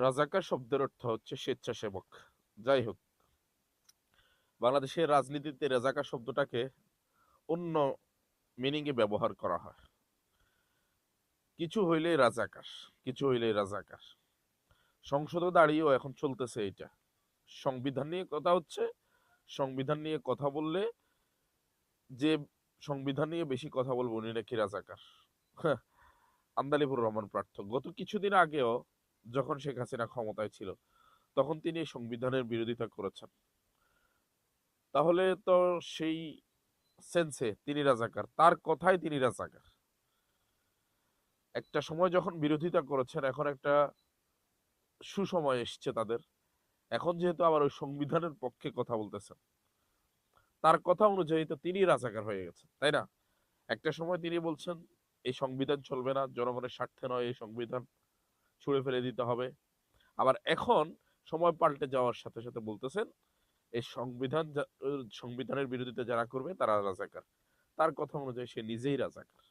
রাজাকার শব্দের অর্থ হচ্ছে স্বেচ্ছাসেবক। যাই হোক, বাংলাদেশের রাজনীতিতে রাজাকার শব্দটাকে অন্য মিনিং এ ব্যবহার করা হয়। কিছু হইলেই রাজাকার, কিছু হইলেই রাজাকার। সংসদে দাঁড়িয়েও এখন চলতেছে এটা। সংবিধান নিয়ে কথা হচ্ছে, সংবিধান নিয়ে কথা বললে যে সংবিধান নিয়ে বেশি কথা বলবো উনি নাকি রাজাকার। হ্যাঁ, আন্দালিবুর রহমান প্রার্থ গত কিছুদিন আগেও যখন শেখ হাসিনা ক্ষমতায় ছিল তখন তিনি এই সংবিধানের বিরোধিতা করেছেন। তাহলে তো সেই সেন্সে তিনি রাজাকার, তার কথায় তিনি রাজাকার। একটা সময় যখন বিরোধিতা করেছেন, এখন একটা সুসময় এসছে তাদের। এখন যেহেতু আবার ওই সংবিধানের পক্ষে কথা বলতেছেন, তার কথা অনুযায়ী তো তিনি রাজাকার হয়ে গেছেন, তাই না? একটা সময় তিনি বলছেন এই সংবিধান চলবে না, জনগণের স্বার্থে নয়, এই সংবিধান ছুঁড়ে ফেলে দিতে হবে। আবার এখন সময় পাল্টে যাওয়ার সাথে সাথে বলতেছেন এই সংবিধানের বিরোধিতা যারা করবে তারা রাজাকার। তার কথা অনুযায়ী সে নিজেই রাজাকার।